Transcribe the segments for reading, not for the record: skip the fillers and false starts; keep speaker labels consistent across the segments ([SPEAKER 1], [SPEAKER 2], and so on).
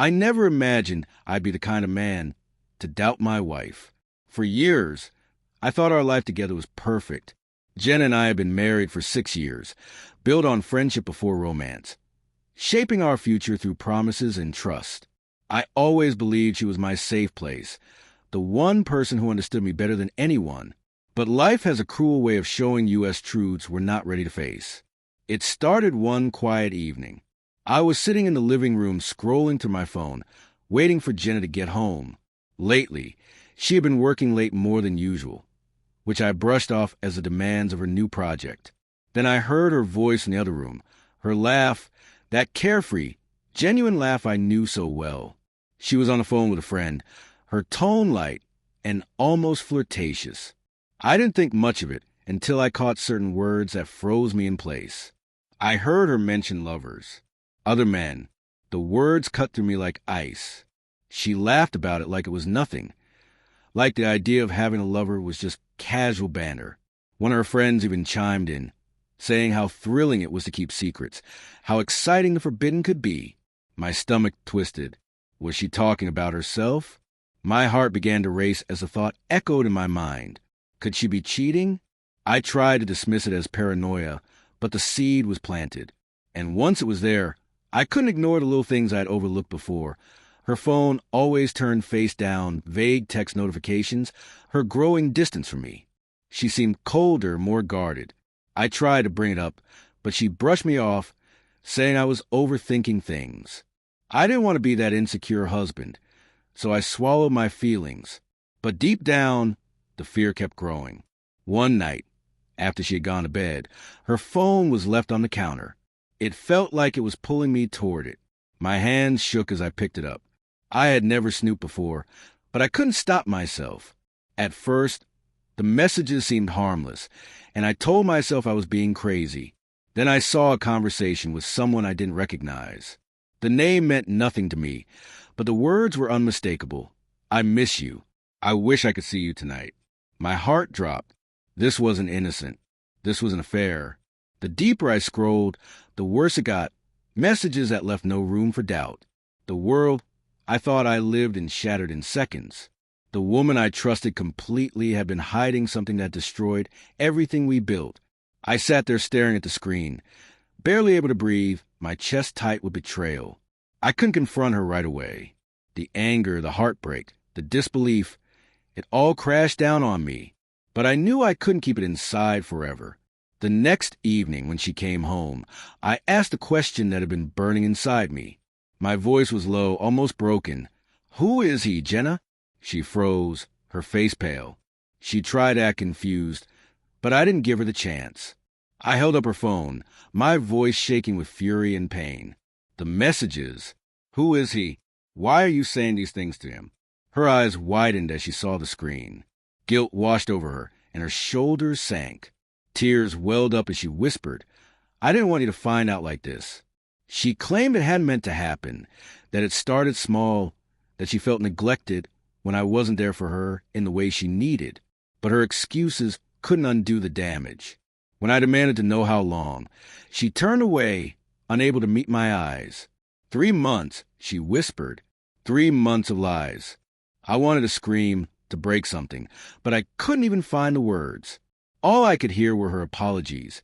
[SPEAKER 1] I never imagined I'd be the kind of man to doubt my wife. For years, I thought our life together was perfect. Jen and I had been married for 6 years, built on friendship before romance, shaping our future through promises and trust. I always believed she was my safe place, the one person who understood me better than anyone. But life has a cruel way of showing you us truths we're not ready to face. It started one quiet evening. I was sitting in the living room scrolling through my phone, waiting for Jenna to get home. Lately, she had been working late more than usual, which I brushed off as the demands of her new project. Then I heard her voice in the other room, her laugh, that carefree, genuine laugh I knew so well. She was on the phone with a friend, her tone light and almost flirtatious. I didn't think much of it until I caught certain words that froze me in place. I heard her mention lovers, other men. The words cut through me like ice. She laughed about it like it was nothing, like the idea of having a lover was just casual banter. One of her friends even chimed in, saying how thrilling it was to keep secrets, how exciting the forbidden could be. My stomach twisted. Was she talking about herself? My heart began to race as the thought echoed in my mind. Could she be cheating? I tried to dismiss it as paranoia, but the seed was planted. And once it was there, I couldn't ignore the little things I'd overlooked before. Her phone always turned face down, vague text notifications, her growing distance from me. She seemed colder, more guarded. I tried to bring it up, but she brushed me off, saying I was overthinking things. I didn't want to be that insecure husband, so I swallowed my feelings. But deep down, the fear kept growing. One night, after she had gone to bed, her phone was left on the counter. It felt like it was pulling me toward it. My hands shook as I picked it up. I had never snooped before, but I couldn't stop myself. At first, the messages seemed harmless, and I told myself I was being crazy. Then I saw a conversation with someone I didn't recognize. The name meant nothing to me, but the words were unmistakable. I miss you. I wish I could see you tonight. My heart dropped. This wasn't innocent. This was an affair. The deeper I scrolled, the worse it got. Messages that left no room for doubt. The world I thought I lived in shattered in seconds. The woman I trusted completely had been hiding something that destroyed everything we built. I sat there staring at the screen, barely able to breathe, my chest tight with betrayal. I couldn't confront her right away. The anger, the heartbreak, the disbelief, it all crashed down on me. But I knew I couldn't keep it inside forever. The next evening when she came home, I asked a question that had been burning inside me. My voice was low, almost broken. "Who is he, Jenna?" She froze, her face pale. She tried to act confused, but I didn't give her the chance. I held up her phone, my voice shaking with fury and pain. The messages. Who is he? Why are you saying these things to him? Her eyes widened as she saw the screen. Guilt washed over her, and her shoulders sank. Tears welled up as she whispered, "I didn't want you to find out like this." She claimed it hadn't meant to happen, that it started small, that she felt neglected when I wasn't there for her in the way she needed. But her excuses couldn't undo the damage. When I demanded to know how long, she turned away, unable to meet my eyes. 3 months, she whispered. 3 months of lies. I wanted to scream, to break something, but I couldn't even find the words. All I could hear were her apologies,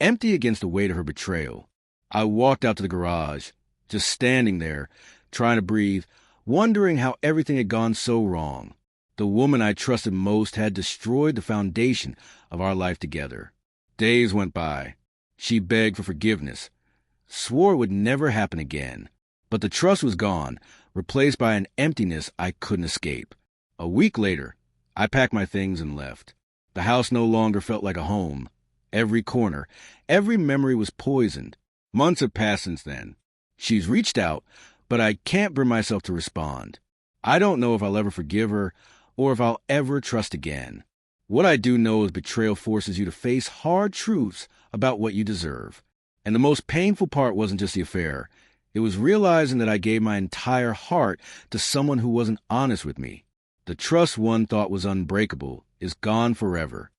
[SPEAKER 1] empty against the weight of her betrayal. I walked out to the garage, just standing there, trying to breathe, wondering how everything had gone so wrong. The woman I trusted most had destroyed the foundation of our life together. Days went by. She begged for forgiveness, swore it would never happen again. But the trust was gone, replaced by an emptiness I couldn't escape. A week later, I packed my things and left. The house no longer felt like a home. Every corner, every memory was poisoned. Months have passed since then. She's reached out, but I can't bring myself to respond. I don't know if I'll ever forgive her or if I'll ever trust again. What I do know is betrayal forces you to face hard truths about what you deserve. And the most painful part wasn't just the affair. It was realizing that I gave my entire heart to someone who wasn't honest with me. The trust one thought was unbreakable is gone forever.